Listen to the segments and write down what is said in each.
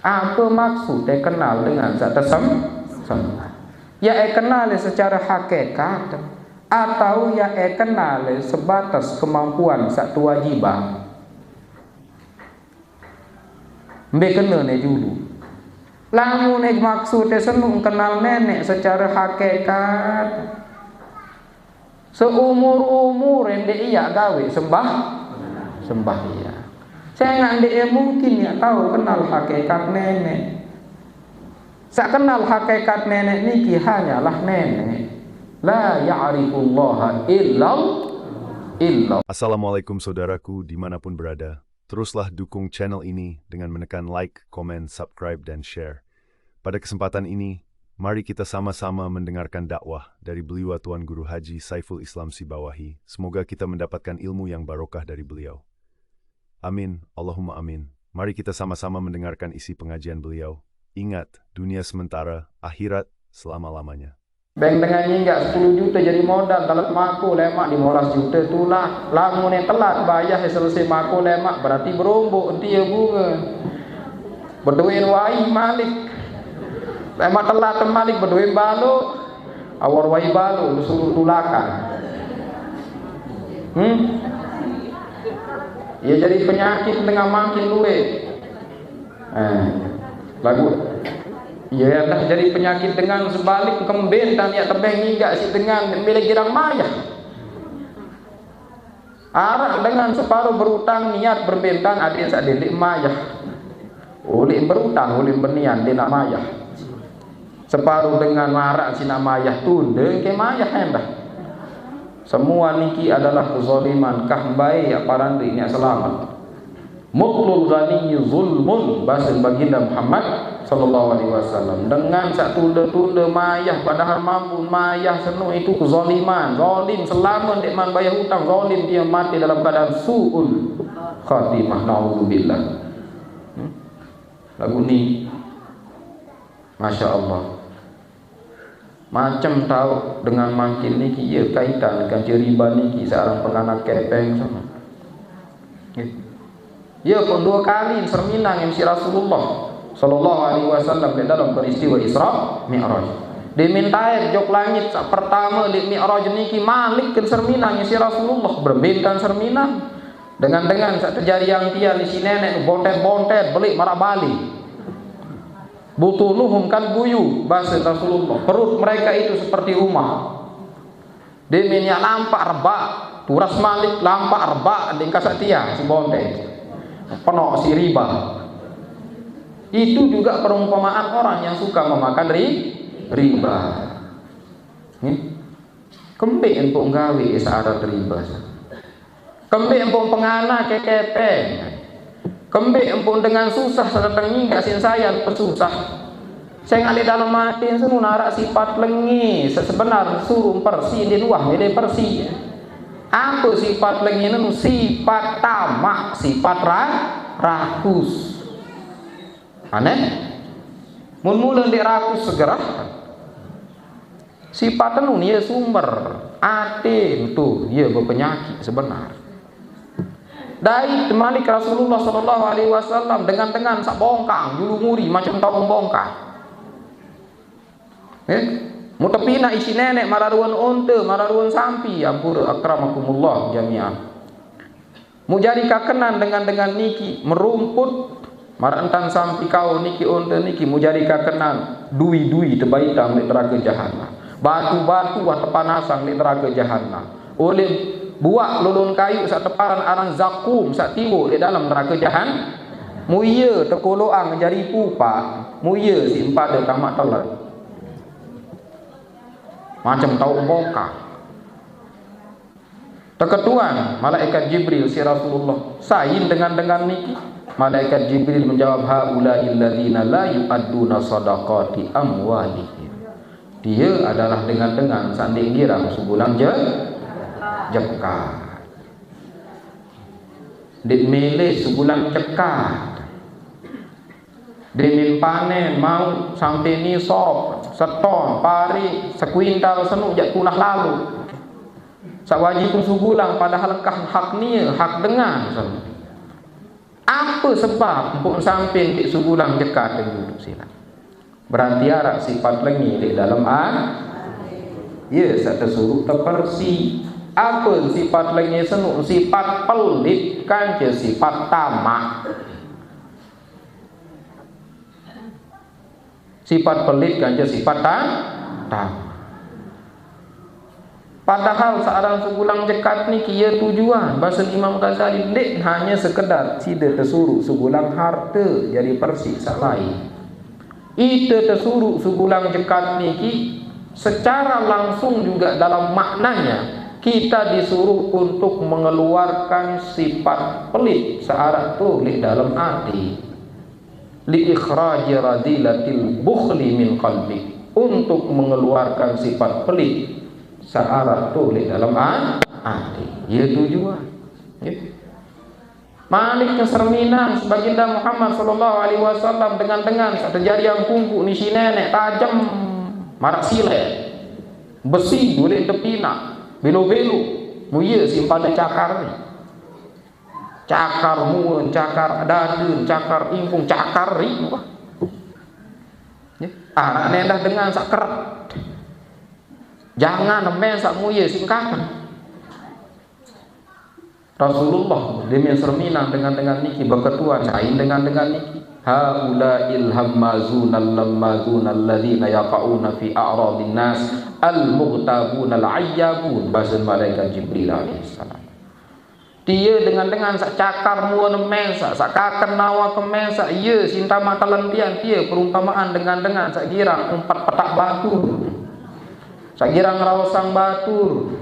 Apa maksud kenal dengan zat tersembah? Ya kenal secara hakikat atau ya kenal sebatas kemampuan satu wajibah. Mbak kena ni dulu. Lamu ni maksudnya senung kenal nenek secara hakikat. Seumur-umur yang dia gawe sembah dia. Saya nggak mungkin ya tahu kenal hakikat nenek. Sak kenal hakikat nenek niki hanyalah nenek. La ya'rifullaha illa. Assalamualaikum saudaraku dimanapun berada. Teruslah dukung channel ini dengan menekan like, komen, subscribe, dan share. Pada kesempatan ini, mari kita sama-sama mendengarkan dakwah dari beliau Tuan Guru Haji Saiful Islam Sibawahi. Semoga kita mendapatkan ilmu yang barokah dari beliau. Amin, Allahumma amin. Mari kita sama-sama mendengarkan isi pengajian beliau. Ingat, dunia sementara, akhirat selama-lamanya. Bank dengan hingga 10 juta jadi modal, telat maku lemak 15 juta tulah. Lamun yang telat bayar selesai maku lemak berarti berombok enti ya bunga. Berduin wai malik. Lemak telat malik berduin balu. Awar wai balu suruh tulakan. Ya jadi penyakit tengah makin duit. Lagu ya dah jadi penyakit dengan sebalik kembentan ya tebeng hingga si dengan milik girang maya. Arak dengan separuh berutang niat berbentan adik sadelik maya. Oleh berutang oleh berniat dia nak maya. Separuh dengan marak si nak maya tunda ke maya hendak. Semua niki adalah kezaliman kahbai aparan ini selamat. Mutlul ghani zulmun bahasa baginda Muhammad sallallahu alaihi wasallam. Dengan sak tunda-tunda mayah padahal mampu mayah senu itu kezaliman. Zalim selama dek man bayar hutang zalim dia mati dalam keadaan suul khatimah naudzubillah. Lagu ni Masya Allah. Macam tahu dengan makin niki ia kaitan dengan riba niki seorang penganak kepeng sama. Ya pun 2 kali serminang MC Rasulullah sallallahu alaihi wasallam di dalam peristiwa Isra Mi'raj. Dimintai jok langit pertama di Mi'raj niki malik ke serminang MC Rasulullah berbintang serminang dengan saat terjadi yang dia di sini nenek bontet belik marak bali. Butunuhum kan buyu bahasa Rasulullah. Perut mereka itu seperti rumah. Diminyak lampak rebak, turas malik lampak rebak dingkas satia si bontet. Penuh si riba. Itu juga perumpamaan orang yang suka memakan riba. Kembik empuk gawe syarat riba. Kembik empuk pengana kekepeng. Kembik empuk dengan susah sedang hingga sin saya pesusah. Saya ngali dalam mati senu narak sifat lengi sesebenar suruh persi di luar jadi persi. Apa sifat lengi itu? Sifat tamak, sifat rakus. Aneh? Mula di rakus segera. Sifat itu dia sumber ate itu dia berpenyakit sebenar. Dari temalik Rasulullah sallallahu alaihi wasallam dengan sak bongkang julu muri macam tahu bongkang. Mutapina isi nenek mararuan onte mararuan sampi ampur akramakumullah jami'an. Mujadi kakenan dengan niki merumput marantan sampi kau niki onte niki mujadi kakenan dui tebaitang di neraka jahanam. Batu-batu wa tepanasang di neraka jahanam. Oleh buak lulun kayu sak teparan arang zakum sak timbul di dalam neraka jahanam. Muya tekoloang jari pupa, muya si empat tamat telat. Macam tahu bongkar. Terketuan malaikat Jibril si Rasulullah sain dengan niki. Malaikat Jibril menjawab haula'il ladzina la yu'adduna shadaqati amwalihim. Dia adalah dengan sanding girang sebulan jekat. Dik milih sebulan cekat. Demin panen mau sampai ni sop seton pari sekuintal senuk jak punah lalu sawajib pun subulang padahal hak ni hak dengan Apa sebab empuk samping di sugulang dekat dan duduk sila? Berarti arak sifat lengi di dalam ya satu suruh terpersi. Apa sifat lengi senuk? Sifat pelit kan je sifat tamak. Sifat pelit kan je sifat tamak. Padahal seorang segulang jekat ni kia tujuan bahasa Imam Ghazali dek hanya sekedar sida tersuruh segulang harta jadi persi salai. Ita tersuruh segulang jekat ni ki secara langsung juga dalam maknanya kita disuruh untuk mengeluarkan sifat pelit searah tu di dalam hati. Li ikhraji radilatil bukhli min qalbi, untuk mengeluarkan sifat pelit searah tu di dalam hati. Ya tujuan. Ya. Malik Serminang baginda Muhammad sallallahu alaihi wasallam dengan terjadi yang kumpul ni si nenek tajam marak silet besi boleh tepina belo-belo muya simpan cakar ni. Cakar muun, cakar dadun, cakar impung, cakar ri. Ya. Anak nendah dengan sak kerat. Jangan men sak muya singkakan. Rasulullah demi serminang dengan niki berketuan sain dengan niki. Haula ilhammazun allamazun alladzina yaqauna fi a'radin nas al-mughtabun al-ayyabun, bahasa malaikat Jibril alaihissalam. Dia dengan sak cakar muan men sak kaken nawa kemen sak ye sinta matalentian dia perumpamaan dengan sak girang empat petak batu. Sak girang rawasang batur,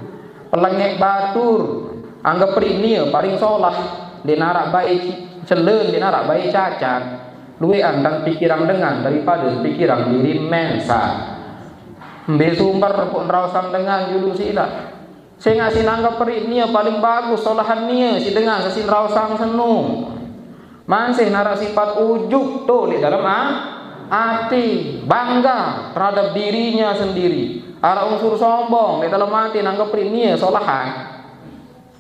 pelengek batur, anggap perinia paling solah di narak baik celen di narak baik cacat luwean dan pikiran dengan daripada pikiran diri mensa mbe sumber pun rawasang dengan julu sila saya ngasih anggap perinia paling bagus solahan nia si dengan sasin rawasang senung masih narak sifat ujuk tu di dalam hati bangga terhadap dirinya sendiri. Ara unsur sombong di dalam hati nanggap ini solahan.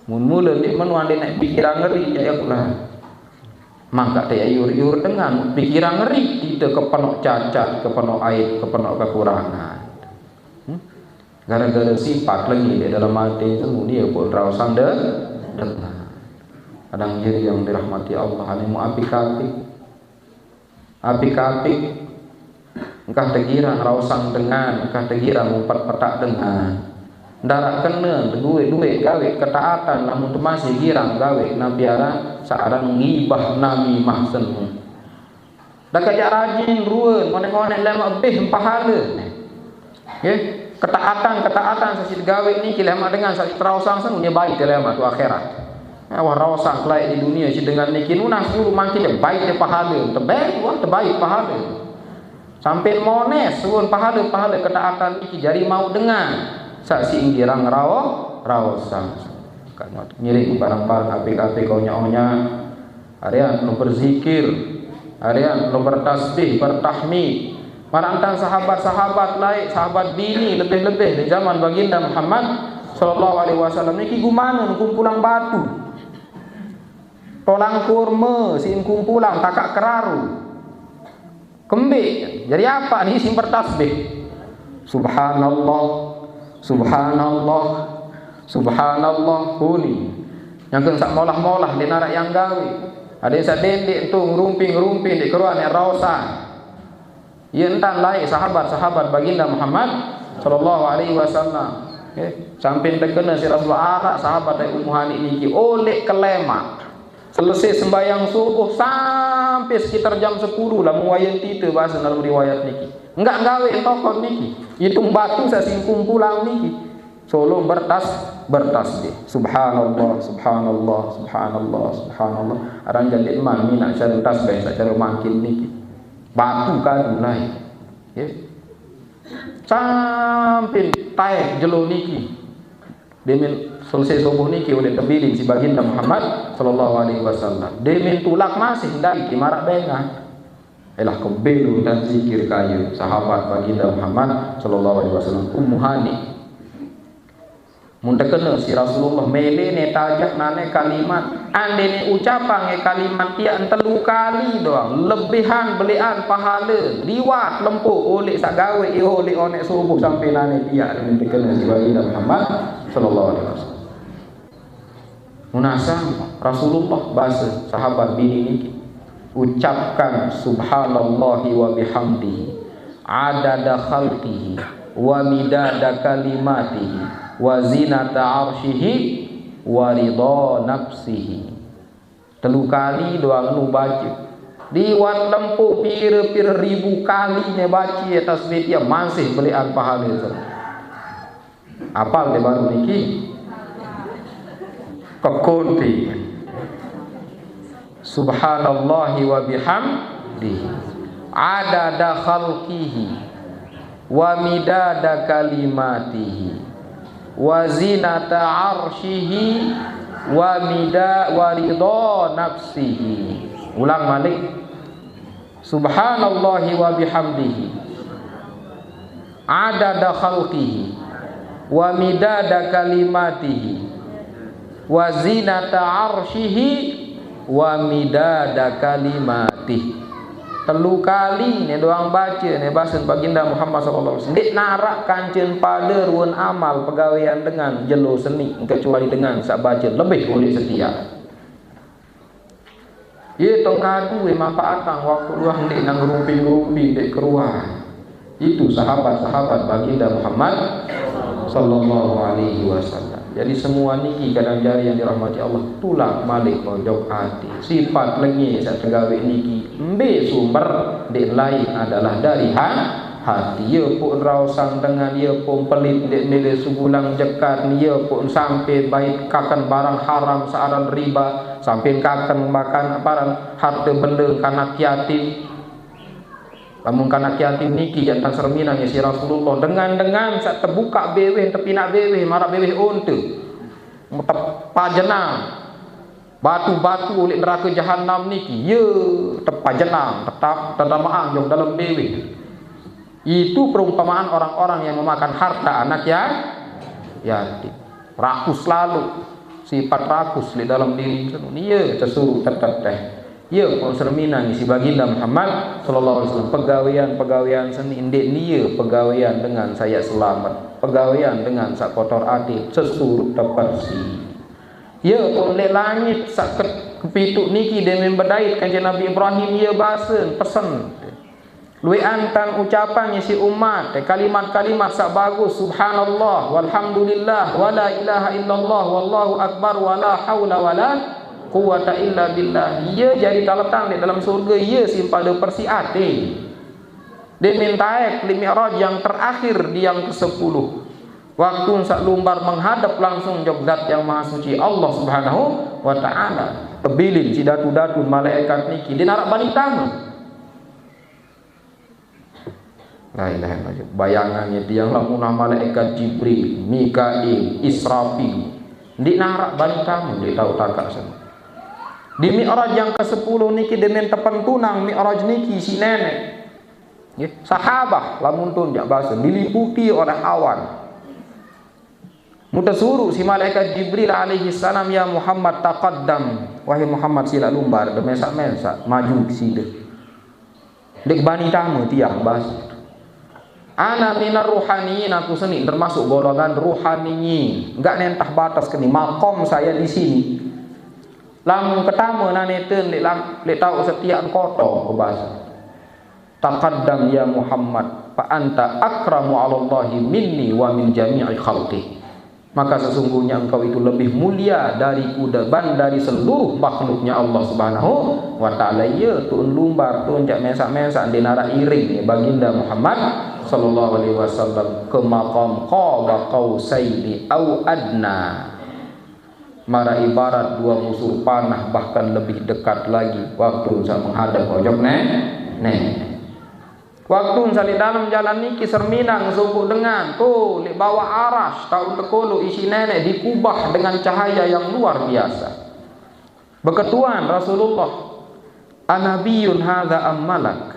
Mun mula ni menuan dia nak pikiran ngeri ya pula. Maka dia yur dengan pikiran ngeri tidak kepenuh cacat, kepenuh aib, kepenuh kekurangan. Gara-gara sifat lagi di dalam hati semua dia pun rawasang dengan. Kadang jadi yang dirahmati Allah animu apik-apik. Apik-apik engkau tergira rawasang dengan, engkau tergira umpat petak dengan. Darat kena duit gawe ketaatan namun tu masih girang gawe nabiara searang ngibah namimah senu. Dah kajak rajin ruan monek-monek lemak beh pahala. Ya, ketaatan sasid gawe ni kilema dengan sasid rawasang senu dia baik kilema tu akhirat. Wah rawasang kelai di dunia si dengan niki nunas dulu makin dia baik dia pahala, terbaik pahala. Sampai mones suun pahala ketaatan iki jari mau dengan saksi inggirang rawasang. Nyirik barang-barang apik-apik kau nyaonya. Harian lu berzikir, harian lu bertasbih, bertahmid. Marantang sahabat-sahabat lain, sahabat bini lebih-lebih di zaman baginda Muhammad sallallahu alaihi wasallam niki gumanan kumpulan batu. Tolang kurma sin kumpulan takak keraru. Kembik. Jadi apa nih sim bertasbih? Subhanallah. Subhanallah, subhanallah huni. Yang sak molah-molah di narak yang gawe. Ada yang sadendek tu ngerumping di keruan yang rawasang. Ya entan lain sahabat-sahabat baginda Muhammad sallallahu alaihi wasallam. Sampai terkena si Rasulullah arak sahabat dari Ummu Hani niki oleh kelema. Selesai sembahyang subuh sampai sekitar jam 10 lah muwayan tita bahasa dalam riwayat niki. Enggak gawe tokon niki. Itu batu saking kumpulan niki. Solo bertasbih. Subhanallah, subhanallah, subhanallah, subhanallah. Arang jadi man minat cara tasbih cara makin niki. Batu kan mulai. Ya. Sampai taik jelo niki. Demin selesai subuh niki oleh terbiling si baginda Muhammad sallallahu alaihi wasallam. Demin tulak masih dari kimarak bengan. Elah kebelu dan zikir kayu sahabat baginda Muhammad sallallahu alaihi wasallam Ummu Hani. mun terkena si Rasulullah mele ne tajak nane kalimat ande ne ucapan ne kalimat dia telu kali doang lebihan belian pahala liwat lempuh oleh sak gawe oleh onek subuh sampai nane dia mun terkena si baginda Muhammad sallallahu alaihi wasallam. Munasam Rasulullah bahasa sahabat bini ni ucapkan subhanallahi wa bihamdihi adada khalqihi wa midada kalimatihi wa zinata arsyihi wa ridha nafsihi. Telu kali doang nu baca liwat lempuh pira-pira ribu kali ne baca tasbih dia masih belian pahala. Apal dia baru niki kekunti subhanallahi wa bihamdihi adada khalqihi wa midada kalimatihi wa zinata arsyihi wa ridha nafsihi. Ulang balik subhanallahi wa bihamdihi adada khalqihi wa midada kalimatihi wa zinata arsyihi wa midada kalimatihi. Telu kali ni doang baca ni bahasa baginda Muhammad sallallahu alaihi wasallam. Dik narak kancen pada ruan amal pegawaian dengan jelo seni kecuali dengan sak baca lebih boleh setia. Ye tong kadu manfaatan waktu luang dik nang rumpi-rumpi dik keruah. Itu sahabat-sahabat baginda Muhammad sallallahu alaihi wasallam. Jadi semua niki kadang jari yang dirahmati Allah tulak malik pojok hati. Sifat lengi sak tegawe niki embe sumber dek lain adalah dari hati. Ye pun rausang dengan ye pun pelit dek nilai subulang jekat ye pun sampai baik kakan barang haram searan riba sampai kakan makan barang harta benda kanak yatim. Lamun kanak yatim niki jantan serminang si Rasulullah dengan saat terbuka beweh tepinak beweh marah beweh unta tepajenang batu-batu oleh neraka jahanam niki ye tepajenang tetap terdamaang jong dalam beweh. Itu perumpamaan orang-orang yang memakan harta anak yatim. Rakus lalu sifat rakus di dalam diri ye tersuruh terteteh. Ya pun serminang si baginda Muhammad sallallahu alaihi wasallam pegawaian seni indek niya pegawaian dengan saya selamat pegawaian dengan sak kotor hati sesurut terbersih. Ya pun le langit sak kepituk niki demen berdait kanjeng Nabi Ibrahim ya basen pesen lui antan ucapannya si umat kalimat-kalimat sak bagus subhanallah walhamdulillah wala ilaha illallah wallahu akbar wala haula wala quwata illa billah. Ia jadi taletang di dalam surga ia simpada persiate. Dia mintaek di mi'raj yang terakhir di yang ke-10. Waktu sak lumbar menghadap langsung jog zat yang maha suci Allah Subhanahu wa taala. Tebilin si datu-datu malaikat niki dia narak bani tamu. La ilaha illallah. Bayangannya tiang lamunah malaikat Jibril, Mikail, Israfil. Di narak bani tamu dia tahu takak sama. Di mi'raj yang ke-10 niki demen tepentunang mi'raj niki si nenek. Nggih, sahabah lamun tun jak bahasa diliputi oleh awan. Mutasuru si malaikat Jibril alaihi salam ya Muhammad taqaddam. Wahai Muhammad sila lumbar demesak-mesak maju sila. Dek bani tamu tiang bahasa. Ana minar ruhaniyin aku seni termasuk golongan ruhaniyin. Enggak nentah batas kini makom saya di sini. Lamun ketama naneten lek tahu setiaan koto ke bahasa. Taqaddam ya Muhammad fa anta akramu 'ala Allahi minni wa min jami'i khalqi. Maka sesungguhnya engkau itu lebih mulia dariku dan dari seluruh makhluknya Allah Subhanahu wa taala. Ye tuun lumbar tuun jak mesak-mesak dinara iring baginda Muhammad sallallahu alaihi wasallam ke maqam qaba qausaini au adna. Mara ibarat dua musuh panah bahkan lebih dekat lagi waktu saya menghadap pojok nek. Waktu saya di dalam jalan niki serminang subuh dengan tu di bawah aras tahun tekolo isi nenek dikubah dengan cahaya yang luar biasa. Beketuan Rasulullah, "Anabiyun hadza am malak?"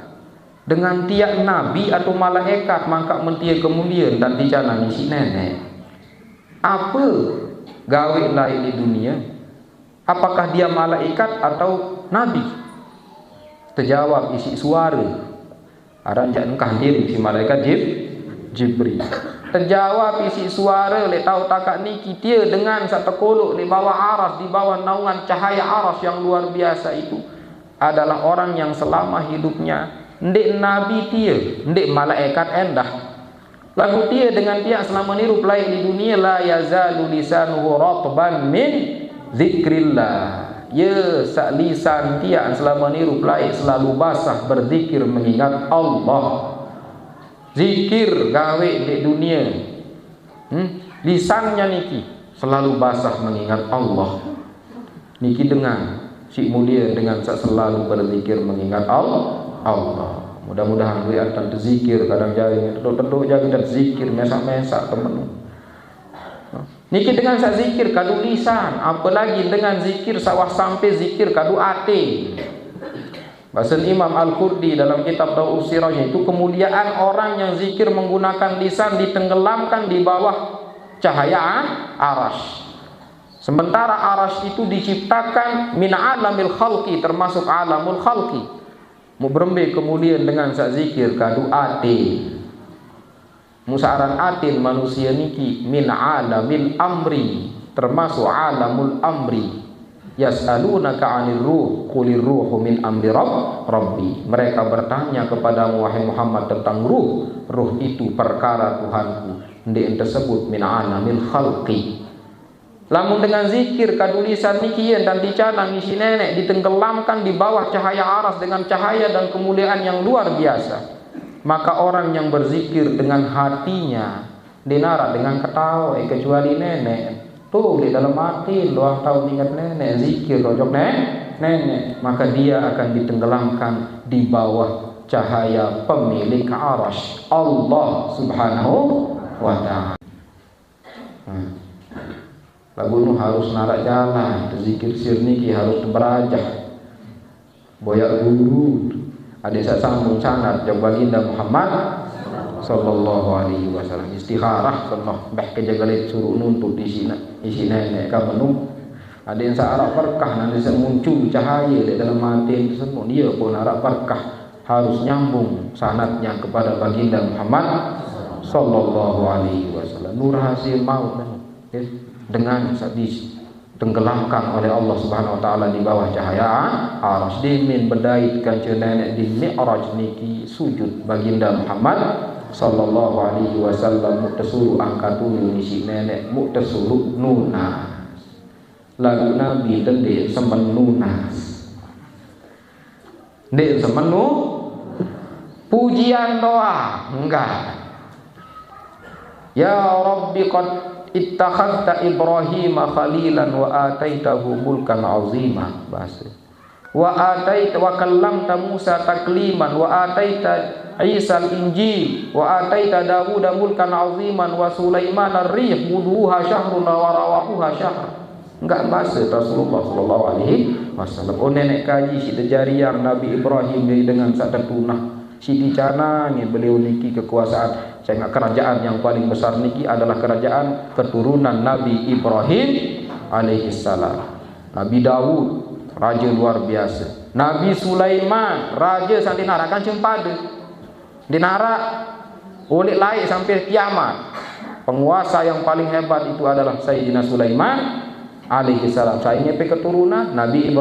Dengan tiap nabi atau malaikat mangka mentia kemuliaan dan dijalan isi nenek. Apa gawe lain di dunia? Apakah dia malaikat atau nabi? Terjawab isi suara. Ada engkah diri si malaikat Jibril. Terjawab isi suara le tahu takak niki dia dengan satu kolok di bawah aras, di bawah naungan cahaya aras yang luar biasa itu adalah orang yang selama hidupnya ndek nabi dia, ndek malaikat endah. Lalu dia dengan dia selama nirup lain di dunia la yazalu lisanuhu ratban min zikrillah. Ya sak lisan dia selama nirup lain selalu basah berzikir mengingat Allah. Zikir gawe di dunia, lisannya niki selalu basah mengingat Allah. Niki dengan si mulia dengan selalu berzikir mengingat Allah. Mudah-mudahan kelihatan terzikir kadang jari terduk jari dan zikir mesak-mesak temen. Niki dengan sak zikir kadu lisan, apalagi dengan zikir sawah sampai zikir kadu ate. Bahasa Imam Al-Qurdi dalam kitab Tauhid Sirahnya itu kemuliaan orang yang zikir menggunakan lisan ditenggelamkan di bawah cahaya aras. Sementara aras itu diciptakan min alamil khalqi, termasuk alamul khalqi. Mu berembe kemudian dengan sak zikir kadu ate. Musaran atin manusia niki min alamil amri, termasuk alamul amri. Yas'alunaka 'anil ruh qulir ruhu min amri rabbi. Mereka bertanya kepadamu wahai Muhammad tentang ruh. Ruh itu perkara Tuhanku. Ndek tersebut min alamil khalqi. Lamun dengan zikir kadulisan nikian dan dicanang isi nenek ditenggelamkan di bawah cahaya aras dengan cahaya dan kemuliaan yang luar biasa. Maka orang yang berzikir dengan hatinya dinara dengan ketawa kecuali nenek. Tuh di dalam hati luang tahu ingat nenek zikir rojok nenek, maka dia akan ditenggelamkan di bawah cahaya pemilik arsy Allah Subhanahu wa ta'ala. Lagu nu harus narak jalan, zikir sirniki harus berajah. Boyak guru, ada saya sambung sanad jauh baginda Muhammad sallallahu alaihi wasallam istikharah sonoh bah kejagalit suruh nuntut isi nenek ka menung. Ada yang searah berkah nanti muncul cahaya di dalam hati tersebut. Dia pun harap berkah harus nyambung sanadnya kepada baginda Muhammad sallallahu alaihi wasallam. Nur hasil maut dengan sadis tenggelamkan oleh Allah Subhanahu wa taala di bawah cahaya aras. Dimin berdaitkan nenek di mi'raj niki sujud baginda Muhammad sallallahu alaihi wasallam muktasuru angkat dulu isi nenek muktasuru nunas. Lagu Nabi tende semen nunas. Ndek semen pujian doa enggak. Ya Rabbi qad ittakhadta Ibrahima khalilan wa ataitahu mulkan azima. Bahasa wa ataita wa kallamta Musa takliman wa ataita Isa al-Injil wa ataita Dawud mulkan aziman wa Sulaiman ar-rih buduha syahrun wa rawahuha syahr. Enggak bahasa Rasulullah sallallahu alaihi wasallam. Oh nenek kaji si terjariang Nabi Ibrahim dengan satu tunah si dicanangi beliau niki kekuasaan. Saya ingat kerajaan yang paling besar niki adalah kerajaan keturunan Nabi Ibrahim alaihi salam. Nabi Dawud raja luar biasa. Nabi Sulaiman raja sang dinarakan cempade. Dinara oleh laik sampai kiamat. Penguasa yang paling hebat itu adalah Sayyidina Sulaiman alaihi salam. Saya nyepe keturunan Nabi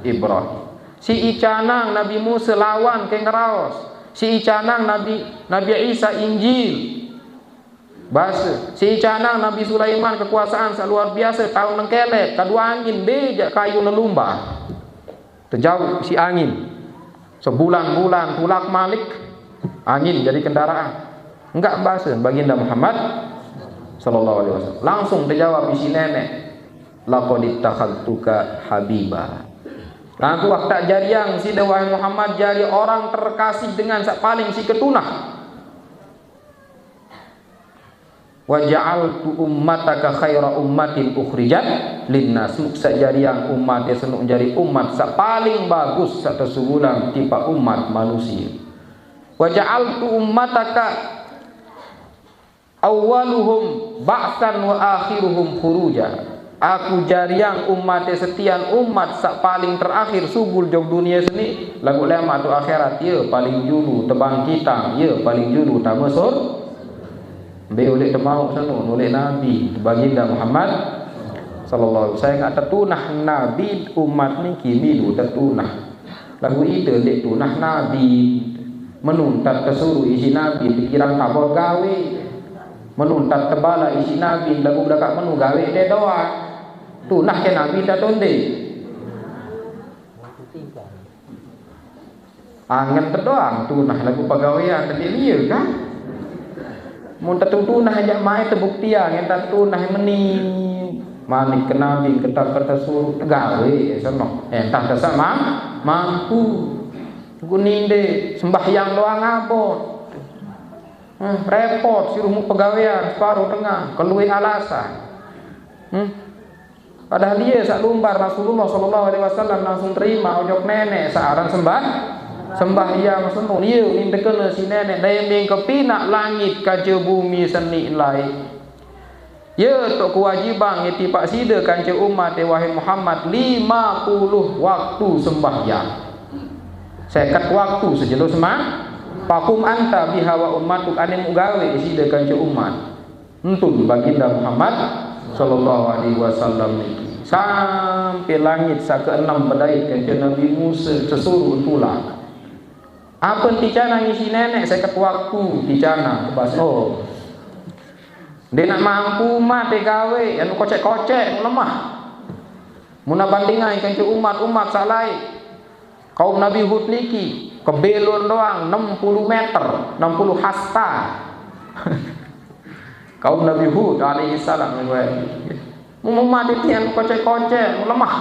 Ibrahim. Si icanang Nabi Musa lawan ke ngeraos. Si icanang Nabi Isa Injil. Bahasa si icanang Nabi Sulaiman kekuasaan luar biasa tahun nengkelek kedua angin bejak kayu lelumbah. Terjauh si angin. Sebulan-bulan tulak malik angin jadi kendaraan. Enggak bahasa baginda Muhammad sallallahu alaihi wasallam. Langsung terjawab isi nenek. Laqad ittakhadtuka habiba. Lalu waktu jariang si wahai Muhammad jari orang terkasih dengan sak paling si ketunah. Wa ja'altu ummataka khaira ummatin ukhrijat linnas. Sak jariang umat senuk jari umat sak paling bagus sak tersugulang tipe umat manusia. Wa ja'altu ummataka Awaluhum ba'san wa akhiruhum khuruja. Aku jariang umat setian umat sak paling terakhir subul jog dunia seni lagu lama tu akhirat ya paling julu tebang kita ya paling julu ta mesur be oleh temau sanu oleh nabi baginda Muhammad sallallahu alaihi wasallam. Saya ngak tertunah nabi umat ni kini du tertunah lagu itu dek tunah nabi menuntat kesuruh isi nabi pikiran tabor gawe menuntat tebala isi nabi lagu dekat menu gawe de doa tunah ke nabi dah tonde angan terdoang tunah lagu pegawaian tadi dia kan mun tunah aja mai terbuktian yang tunah meni manik ke nabi ketak kata suruh gawe sono entah sama mampu guninde sembahyang doang ngapot repot suruh pegawaian separuh tengah keluih alasan padahal dia sak lumbar Rasulullah sallallahu alaihi wasallam langsung terima ojok nenek searan sembahyang senu dia ning tekena si nenek dayeng kepinak langit kaca bumi seni lai ya tok kewajiban ngiti pak sida kanca umat wahai Muhammad 50 waktu sembahyang 50 waktu sejelo semah pakum anta biha wa ummatuk ane mugawe sida kanca umat entun baginda Muhammad sallallahu alaihi wasallam sampai langit sa ke-6 bedait kanca Nabi Musa sesuruh tulang apa ticana ngisi nenek saya ket waktu ticana bas oh dia nak mampu mah gawe anu kocek-kocek lemah mun bandingan kanca umat salai kaum Nabi Hud niki kebelon doang 60 meter 60 hasta kaum Nabi Hud alaihi salam umat titian kocek-kocek lemah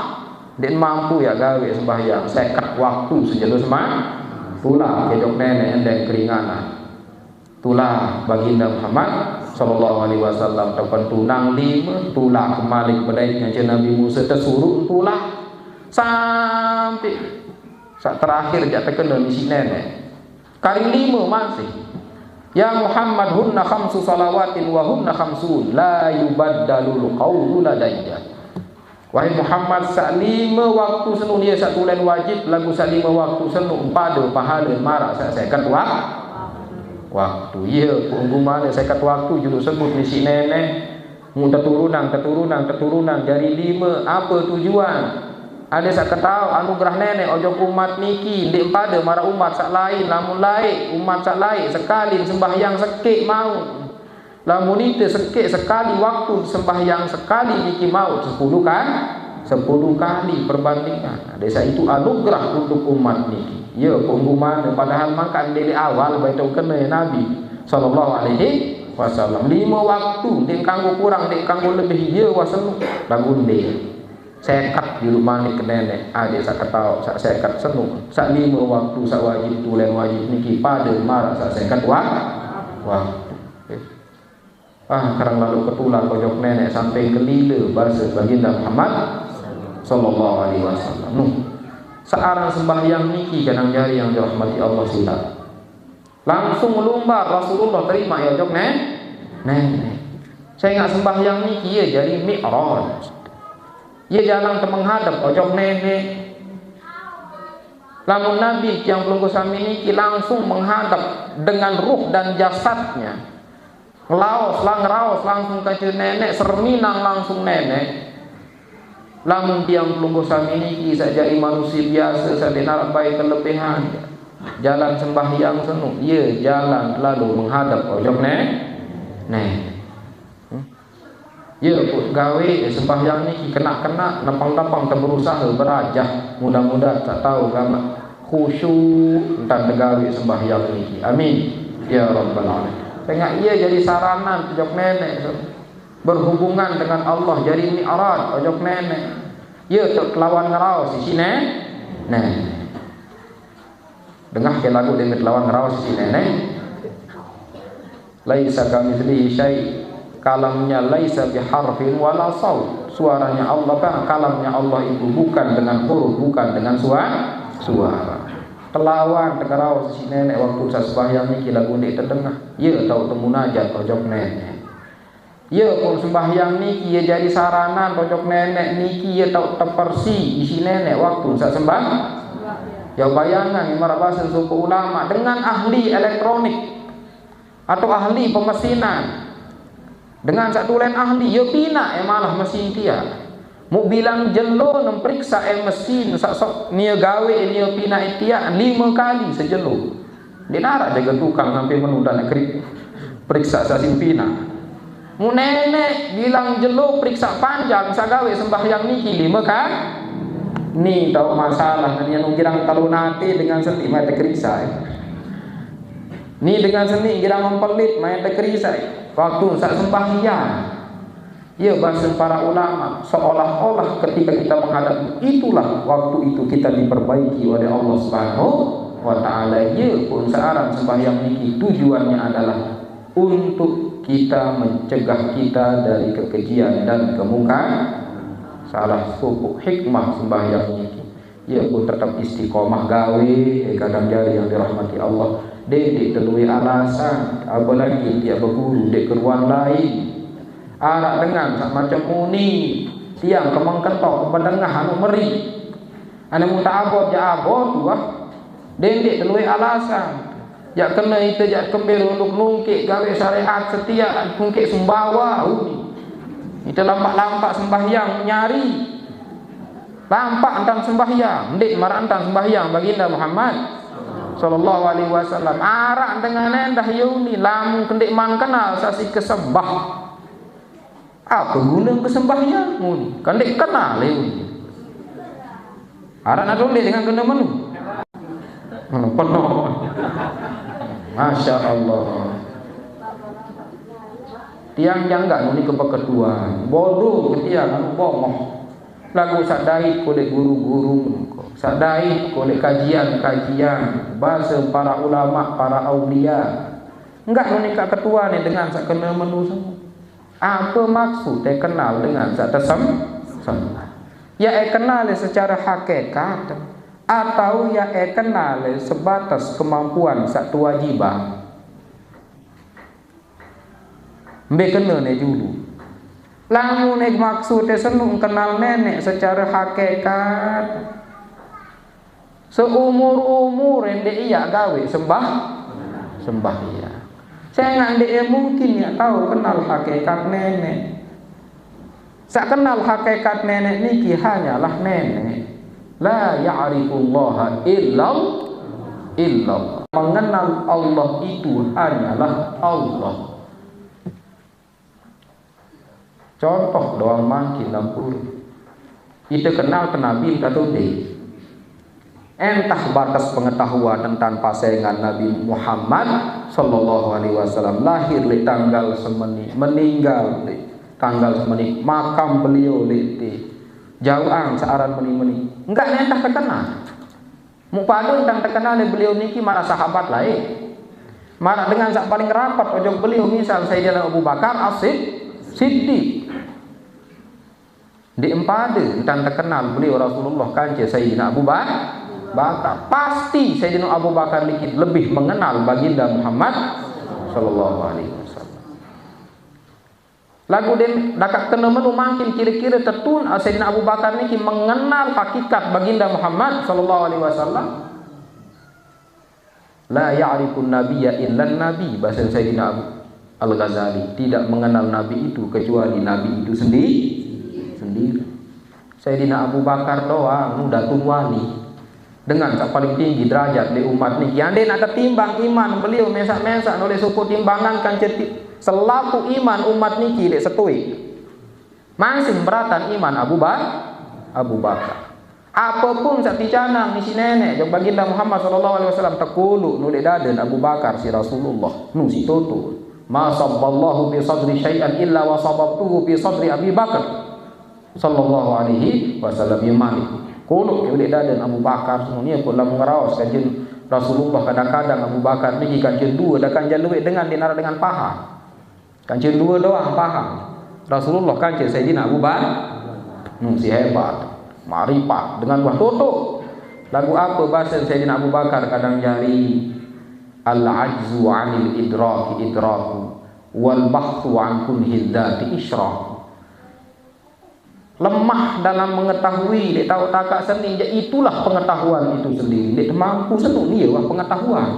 dan mampu ya gawe sembahyang 50 waktu sejelo semah tulah kedok nenek endeng keringanan tulah baginda Muhammad sallallahu alaihi wasallam tepan tunang 5 tulah kemalik bedait ngaji Nabi Musa tersuruh tulah sampai saat terakhir jak terkena misi nenek kali 5 masih ya Muhammad hunna khamsu salawatin wa hunna khamsun la yubaddalul qawlu ladayya. Wahai Muhammad sak 5 waktu senu dia sak tulen wajib lagu sak 5 waktu senu pada pahala marak sak 50 waktu ya pengumuman 50 waktu judul sebut misi nenek mun keturunan dari 5 apa tujuan ada sak ketau anugerah nenek ojok umat niki ndek pada mara umat sak lain lamun lain umat sak lain sekali sembahyang sekek mau lamun itu sekek sekali waktu sembahyang sekali niki mau 10 kali perbandingan ada sak itu anugerah untuk umat niki ya pengumuman padahal makan dari awal baitu kena Nabi sallallahu alaihi wasallam 5 waktu ndek kanggo kurang ndek kanggo lebih ya wasenu lagu ndek sekat di rumah ni ke nenek adik sak ketau sak sekat senuk sak 5 waktu sak wajib tulen wajib niki pada marah sak sekat waktu karang lalu ketulah pojok nenek sampai kelila bahasa baginda Muhammad sallallahu alaihi wasallam searang sembahyang niki kanang jari yang dirahmati Allah sila langsung melumbar Rasulullah terima ya jok nenek saya ingat sembahyang niki ya jadi mi'raj ia jalan ke menghadap ojok nenek lamun Nabi yang pelunggu sami niki langsung menghadap dengan ruh dan jasadnya ngeraos langsung ke nenek serminang langsung nenek lamun tiang pelunggu sami niki sajai manusia biasa sadena baik kelebihan jalan sembahyang senu ia jalan lalu menghadap ojok nenek ya gawe sembahyang ni kena napang berusaha berajah mudah-mudahan tak tahu gama khusyuk dan gawe sembahyang ni amin ya rabbal alamin tengah ia jadi sarana ojok nenek berhubungan dengan Allah jadi mi'raj ojok nenek ya tok lawan ngeraos di sini nenek dengar ke lagu dengan lawan ngeraos di sini nenek laisa kamitslihi syai' kalamnya laisa biharfin wala saut suaranya Allah kalamnya Allah itu bukan dengan huruf bukan dengan suara kelawan tegarau si nenek waktu sa sembahyang niki lagu ndek terdengar ye tau temu najat tojok nenek ye pun sembahyang niki ye jadi saranan tojok nenek niki ye tau tepersi isi nenek waktu sa sembah ya bayangan marabasan suku ulama dengan ahli elektronik atau ahli pemesinan dengan satu lain ahli ye pina malah mesin dia mau bilang jelo memperiksa mesin sok nia gawe nia pina itia 5 kali sejelo dinara jaga tukang sampai menunda nak periksa sasin pina mu nenek bilang jelo periksa panjang sagawe sembahyang niki 5 kan ni tahu masalah nia nungkirang talunati dengan seni mai teriksa ni dengan seni girang mempelit mai teriksa waktu sak sembahyang. Ya bahasa para ulama seolah-olah ketika kita menghadap itulah waktu itu kita diperbaiki oleh Allah Subhanahu wa taala. Ya pun searang sembahyang niki tujuannya adalah untuk kita mencegah kita dari kekejian dan kemungkaran. Salah satu hikmah sembahyang niki ya pun tetap istiqomah gawe kadang jari yang dirahmati Allah. Dek telui alasan apalagi dia berguru dek keruan lain arak dengan macam muni tiang kemang kentok pedengah anu meri ane muta abot ya abot wah dendek telui alasan ya kena itu ya kembali untuk nungkik gawe syariat setia nungkik sumbawa itu lampak-lampak sembahyang nyari lampak antang sembahyang ndik marah antang sembahyang baginda Muhammad sallallahu alaihi wasallam arak dengan endah yuni lamun kendik man kenal sasi kesembah apa guna kesembahyang muni kan dek kenal ini arak nak dole dengan kena menu penuh Masya Allah tiang yang enggak nuni kepeketuan bodoh ketiang anu bomoh lagu sadait kolek guru-guru sadait kolek kajian-kajian bahasa para ulama para aulia enggak nuni keketuan dengan sak kena menu semua. Apa maksud dia kenal dengan zat tersembah? Ya kenal secara hakikat atau ya kenal sebatas kemampuan satu wajibah. Mbek kena ne dulu. Lamun nek maksud dia senung kenal nenek secara hakikat. Seumur-umur ndek iya gawe sembah iya. Saya nggak mungkin ya tahu kenal hakikat nenek. Saya kenal hakikat nenek niki hanyalah nenek. La ya'rifullaha illallah. Mengenal Allah itu hanyalah Allah. Contoh doang makin lampur. Itu kenal Nabi atau tidak? Entah batas pengetahuan tentang pasangan Nabi Muhammad sallallahu alaihi wasallam lahir di tanggal semeni meninggal di tanggal semeni makam beliau di jauhan searan meni enggak entah terkenal mu padu tentang terkenal beliau niki marah sahabat lain marah dengan sak paling rapat ojok beliau misal Sayyidina Abu Bakar As-Siddiq di empade tentang terkenal beliau Rasulullah kanca Sayyidina Abu Bakar pasti Sayyidina Abu Bakar lebih mengenal baginda Muhammad sallallahu alaihi wasallam. Lagu den dakak kena menu makin kira-kira tertun Sayyidina Abu Bakar niki mengenal hakikat baginda Muhammad sallallahu alaihi wasallam. La ya'rifun nabiyya illa nabi bahasa Sayyidina Abu Al-Ghazali tidak mengenal nabi itu kecuali nabi itu sendiri. Sayyidina Abu Bakar doang udah tunwani dengan tak paling tinggi derajat di umat ni. Yang dia nak tertimbang iman beliau mesak-mesak oleh suku timbangan kan selaku iman umat niki dek setui. Masih beratan iman Abu Bakar. Apapun sak ticanang ni si nenek yang baginda Muhammad sallallahu alaihi wasallam takulu nulik daden Abu Bakar si Rasulullah nu si toto. Ma sabballahu bi sadri syai'an illa wa sababtuhu bi sadri Abi Bakar sallallahu alaihi wasallam imani. Kulo ke dadan Abu Bakar semuanya pun lam ngaraos kanjeng Rasulullah kadang-kadang Abu Bakar niki kanjeng dua dah kanjeng luwih dengan dinara dengan paha. Kanjeng dua doang paha. Rasulullah kanjeng Sayyidina Abu Bakar si hebat, marifat dengan buah tutup. Lagu apa bahasa Sayyidina Abu Bakar kadang jari? Al-ajzu 'anil idraki idraku wal bahthu 'an kunhi dzati isyraq. Lemah dalam mengetahui, dia tahu takak seni, itulah pengetahuan itu sendiri. Dia mampu senuk dia wah pengetahuan.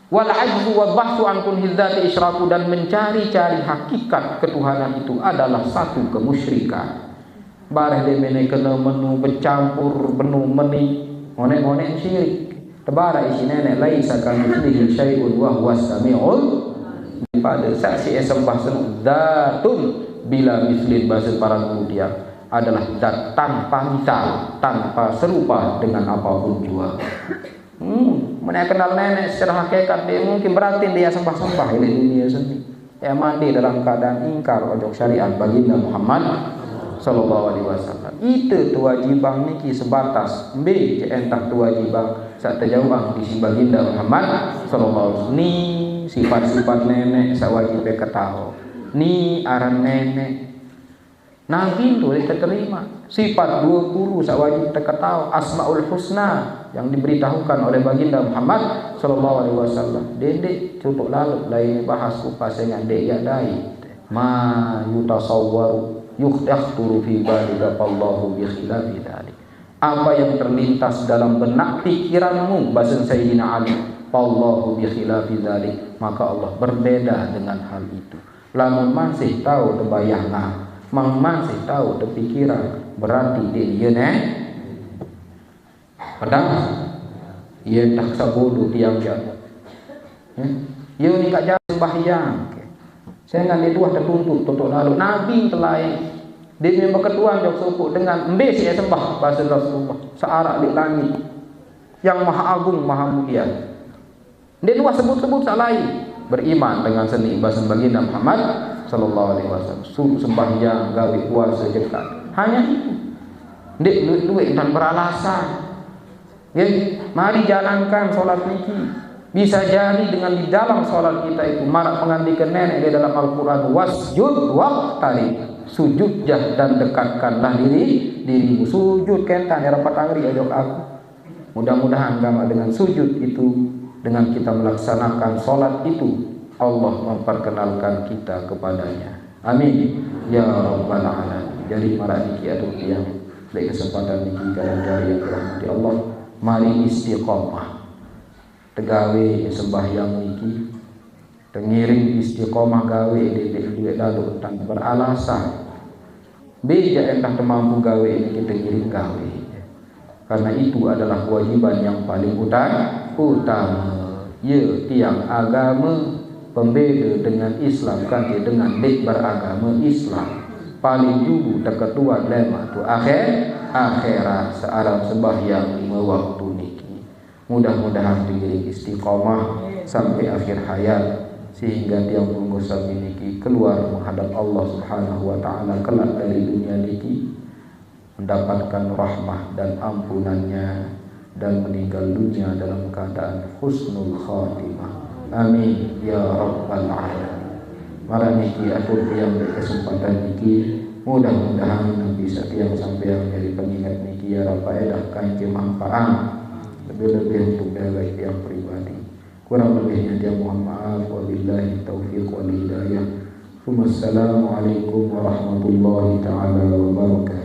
Wal ajzu wal bahthu an kunhi dzati isyraq, dan mencari-cari hakikat ketuhanan itu adalah satu kemusyrikan. Bareh dia mene kena menu bercampur benu meni monek-monek syirik. Tebara isi nenek laisa kamitslihi syai'un wa huwas samiul. Pada saksi sembah senuk dzatun bila mislin, bahasa para guru dia adalah zat tanpa misal, tanpa serupa dengan apapun juga. Mana kenal nenek secara hakikat dia mungkin berarti dia sembah-sembah di dunia sendiri. Ya mandi dalam keadaan ingkar ojok syariat baginda Muhammad sallallahu alaihi wasallam. Itu kewajiban niki sebatas mbe entah kewajiban sak terjauh di si baginda Muhammad sallallahu alaihi wasallam. Ni sifat-sifat nenek sak wajib ketahu. Ni aran nenek Nabi itu diterima. Sifat 20 sak wajib terketahui. Asmaul husna yang diberitahukan oleh baginda Muhammad sallallahu alaihi wasallam. Dedek cukup lalu lain bahas kupas dengan dek ya dai. Ma yutasawwaru yakhturu fi balika Allahu bi khilafi dzalik. Apa yang terlintas dalam benak pikiranmu, bahasa Sayyidina Ali, Allahu bi khilafi dzalik, maka Allah berbeda dengan hal itu. Lamun masih tahu terbayang masih tahu terpikiran, berarti dia pedang ia tak sabodo tiang jaga. Ia ni kat jaga sembahyang. Saya dengan dia dua tertuntut tutup lalu Nabi telain dia memang ketuan jauh sopuk dengan embes ya sembah bahasa Rasulullah searak di langit yang maha agung maha mulia. Dia dua sebut-sebut tak lain beriman dengan seni bahasa baginda Muhammad sallallahu alaihi wasallam, sembahyang, gawe puasa jekat. Hanya itu. Dek duit dan beralasan. Ya, mari jalankan solat niki. Bisa jadi dengan di dalam solat kita itu marak mengandikan nenek di dalam Al-Qur'an, wasjud waqtari. Sujud dan dekatkanlah dirimu. Sujud kentan ya rapat angri ajak aku. Mudah-mudahan agama dengan sujud itu, dengan kita melaksanakan solat itu, Allah memperkenalkan kita kepadanya. Amin ya rabbal alamin. Jadi para niki atau yang dari kesempatan niki kalian jari yang dirahmati Allah, mari istiqomah tegawe sembahyang niki, tengiring istiqomah gawe de lalu tanpa beralasan. Beja entah mampu gawe ini kita tengiring gawe. Karena itu adalah kewajiban yang paling utama. Ya, tiang agama pembeda dengan Islam kan dengan dek beragama Islam. Paling dulu terketua lema tu akhirat sealam sembahyang 5 waktu niki. Mudah-mudahan diberi istiqomah sampai akhir hayat sehingga tiang tunggu sami niki keluar menghadap Allah Subhanahu wa taala kelak dari dunia niki mendapatkan rahmah dan ampunannya dan meninggal dunia dalam keadaan husnul khatimah. Amin ya rabbal alamin. Mara niki atur yang kesempatan niki mudah-mudahan bisa tiang sampai yang jadi pengingat niki ya rabbaidah kain manfaat lebih-lebih untuk baik yang pribadi. Kurang lebihnya dia mohon maaf. Wabillahi taufiq wal hidayah. Wassalamualaikum warahmatullahi taala wabarakatuh.